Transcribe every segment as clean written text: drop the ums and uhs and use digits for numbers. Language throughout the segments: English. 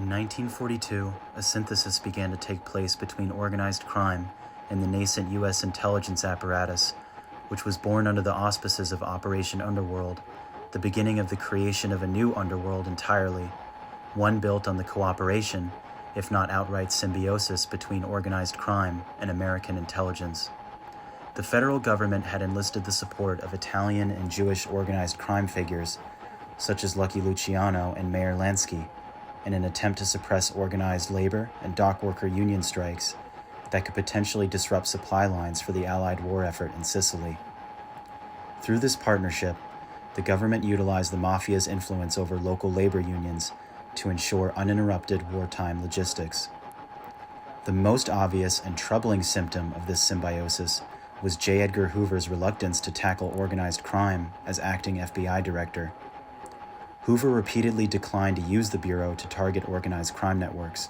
In 1942, a synthesis began to take place between organized crime and the nascent U.S. intelligence apparatus, which was born under the auspices of Operation Underworld, the beginning of the creation of a new underworld entirely, one built on the cooperation, if not outright symbiosis, between organized crime and American intelligence. The federal government had enlisted the support of Italian and Jewish organized crime figures, such as Lucky Luciano and Meyer Lansky, in an attempt to suppress organized labor and dock worker union strikes that could potentially disrupt supply lines for the Allied war effort in Sicily. Through this partnership, the government utilized the mafia's influence over local labor unions to ensure uninterrupted wartime logistics. The most obvious and troubling symptom of this symbiosis was J. Edgar Hoover's reluctance to tackle organized crime as acting FBI director. Hoover repeatedly declined to use the Bureau to target organized crime networks,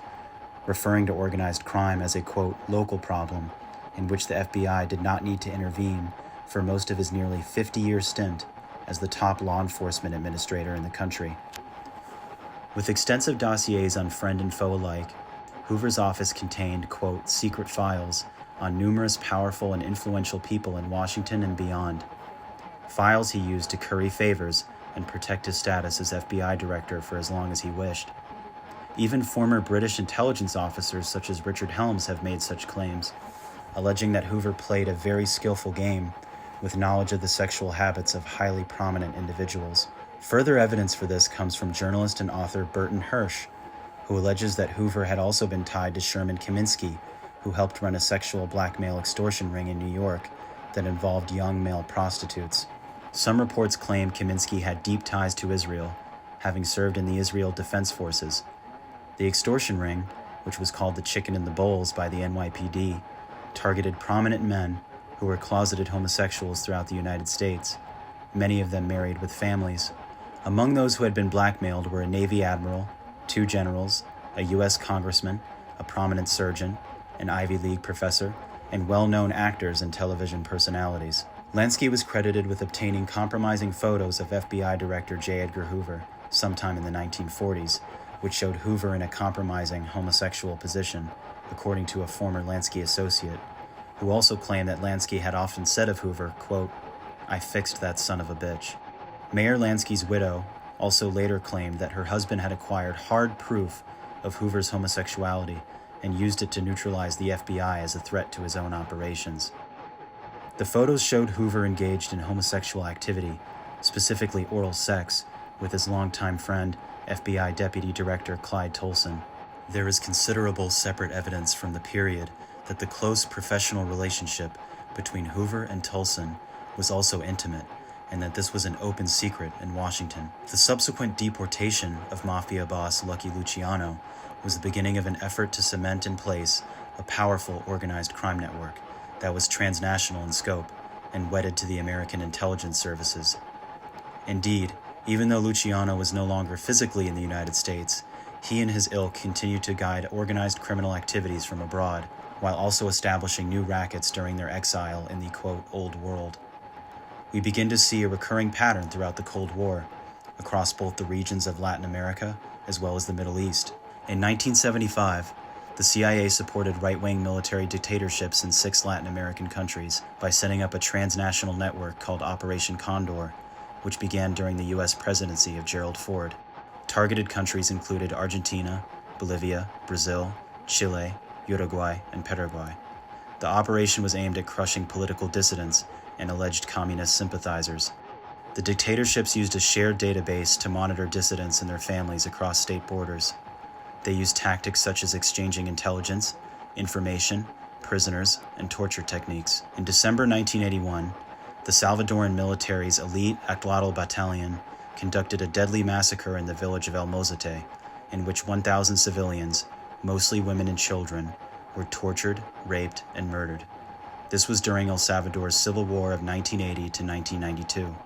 referring to organized crime as a, quote, local problem in which the FBI did not need to intervene for most of his nearly 50-year stint as the top law enforcement administrator in the country. With extensive dossiers on friend and foe alike, Hoover's office contained, quote, secret files on numerous powerful and influential people in Washington and beyond. Files he used to curry favors and protect his status as FBI director for as long as he wished. Even former British intelligence officers such as Richard Helms have made such claims, alleging that Hoover played a very skillful game with knowledge of the sexual habits of highly prominent individuals. Further evidence for this comes from journalist and author Burton Hirsch, who alleges that Hoover had also been tied to Sherman Kaminsky, who helped run a sexual blackmail extortion ring in New York that involved young male prostitutes. Some reports claim Kaminsky had deep ties to Israel, having served in the Israel Defense Forces. The extortion ring, which was called the Chicken and the Bowls by the NYPD, targeted prominent men who were closeted homosexuals throughout the United States, many of them married with families. Among those who had been blackmailed were a Navy admiral, 2 generals, a U.S. congressman, a prominent surgeon, an Ivy League professor, and well-known actors and television personalities. Lansky was credited with obtaining compromising photos of FBI Director J. Edgar Hoover sometime in the 1940s, which showed Hoover in a compromising homosexual position, according to a former Lansky associate, who also claimed that Lansky had often said of Hoover, quote, "I fixed that son of a bitch." Meyer Lansky's widow also later claimed that her husband had acquired hard proof of Hoover's homosexuality and used it to neutralize the FBI as a threat to his own operations. The photos showed Hoover engaged in homosexual activity, specifically oral sex, with his longtime friend, FBI Deputy Director Clyde Tolson. There is considerable separate evidence from the period that the close professional relationship between Hoover and Tolson was also intimate, and that this was an open secret in Washington. The subsequent deportation of mafia boss Lucky Luciano was the beginning of an effort to cement in place a powerful organized crime network that was transnational in scope and wedded to the American intelligence services. Indeed, even though Luciano was no longer physically in the United States, he and his ilk continued to guide organized criminal activities from abroad, while also establishing new rackets during their exile in the, quote, old world. We begin to see a recurring pattern throughout the Cold War, across both the regions of Latin America as well as the Middle East. In 1975, the CIA supported right-wing military dictatorships in 6 Latin American countries by setting up a transnational network called Operation Condor, which began during the U.S. presidency of Gerald Ford. Targeted countries included Argentina, Bolivia, Brazil, Chile, Uruguay, and Paraguay. The operation was aimed at crushing political dissidents and alleged communist sympathizers. The dictatorships used a shared database to monitor dissidents and their families across state borders. They used tactics such as exchanging intelligence, information, prisoners, and torture techniques. In December 1981, the Salvadoran military's elite Axolotl Battalion conducted a deadly massacre in the village of El Mozate, in which 1,000 civilians, mostly women and children, were tortured, raped, and murdered. This was during El Salvador's Civil War of 1980 to 1992.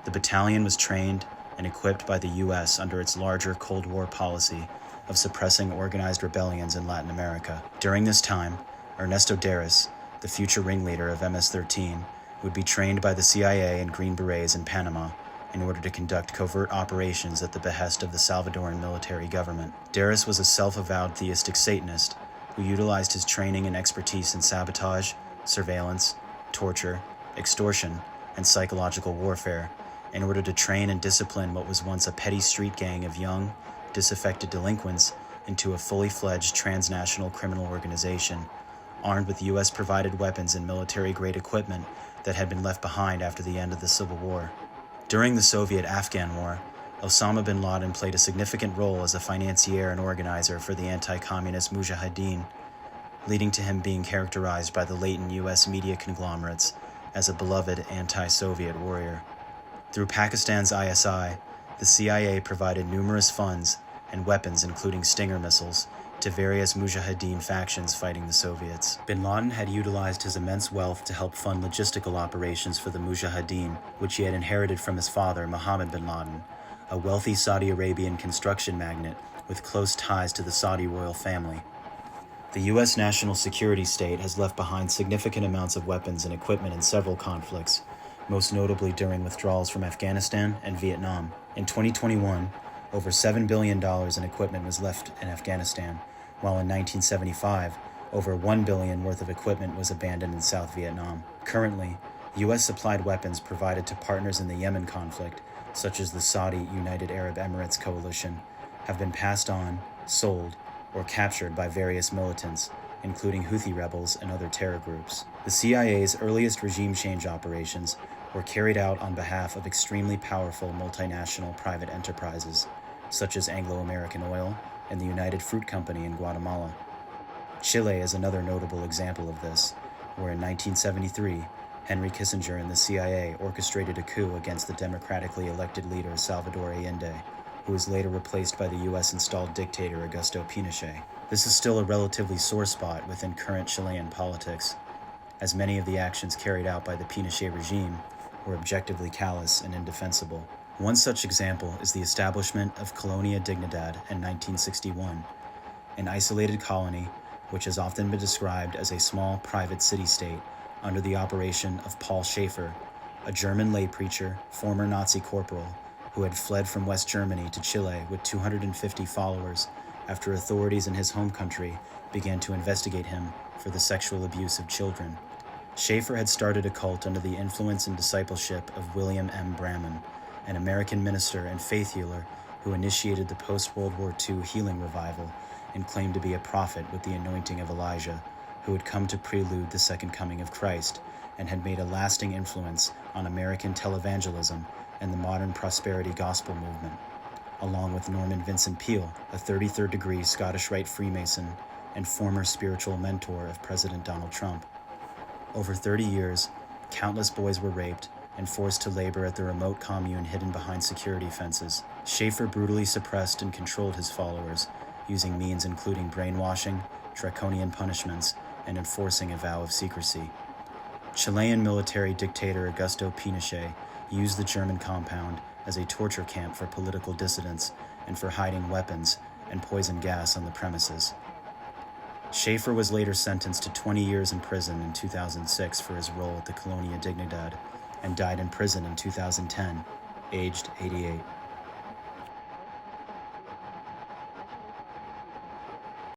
The battalion was trained and equipped by the U.S. under its larger Cold War policy of suppressing organized rebellions in Latin America. During this time, Ernesto Deris, the future ringleader of MS-13, would be trained by the CIA and Green Berets in Panama in order to conduct covert operations at the behest of the Salvadoran military government. Darras was a self-avowed theistic Satanist who utilized his training and expertise in sabotage, surveillance, torture, extortion, and psychological warfare in order to train and discipline what was once a petty street gang of young, disaffected delinquents into a fully fledged transnational criminal organization, armed with U.S.-provided weapons and military-grade equipment that had been left behind after the end of the Civil War. During the Soviet-Afghan War, Osama bin Laden played a significant role as a financier and organizer for the anti-communist Mujahideen, leading to him being characterized by the latent U.S. media conglomerates as a beloved anti-Soviet warrior. Through Pakistan's ISI, the CIA provided numerous funds and weapons, including Stinger missiles, to various Mujahideen factions fighting the Soviets. Bin Laden had utilized his immense wealth to help fund logistical operations for the Mujahideen, which he had inherited from his father, Mohammed bin Laden, a wealthy Saudi Arabian construction magnate with close ties to the Saudi royal family. The U.S. national security state has left behind significant amounts of weapons and equipment in several conflicts, most notably during withdrawals from Afghanistan and Vietnam. In 2021, over $7 billion in equipment was left in Afghanistan, while in 1975, over $1 billion worth of equipment was abandoned in South Vietnam. Currently, U.S.-supplied weapons provided to partners in the Yemen conflict, such as the Saudi United Arab Emirates coalition, have been passed on, sold, or captured by various militants, including Houthi rebels and other terror groups. The CIA's earliest regime change operations were carried out on behalf of extremely powerful multinational private enterprises, such as Anglo-American Oil and the United Fruit Company in Guatemala. Chile is another notable example of this, where in 1973, Henry Kissinger and the CIA orchestrated a coup against the democratically elected leader Salvador Allende, who was later replaced by the U.S.-installed dictator Augusto Pinochet. This is still a relatively sore spot within current Chilean politics, as many of the actions carried out by the Pinochet regime were objectively callous and indefensible. One such example is the establishment of Colonia Dignidad in 1961, an isolated colony which has often been described as a small private city-state under the operation of Paul Schaefer, a German lay preacher, former Nazi corporal, who had fled from West Germany to Chile with 250 followers after authorities in his home country began to investigate him for the sexual abuse of children. Schaefer had started a cult under the influence and discipleship of William M. Branham, an American minister and faith healer who initiated the post-World War II healing revival and claimed to be a prophet with the anointing of Elijah, who had come to prelude the second coming of Christ and had made a lasting influence on American televangelism and the modern prosperity gospel movement, along with Norman Vincent Peale, a 33rd degree Scottish Rite Freemason and former spiritual mentor of President Donald Trump. Over 30 years, countless boys were raped and forced to labor at the remote commune hidden behind security fences. Schaefer brutally suppressed and controlled his followers, using means including brainwashing, draconian punishments, and enforcing a vow of secrecy. Chilean military dictator Augusto Pinochet used the German compound as a torture camp for political dissidents and for hiding weapons and poison gas on the premises. Schaefer was later sentenced to 20 years in prison in 2006 for his role at the Colonia Dignidad and died in prison in 2010, aged 88.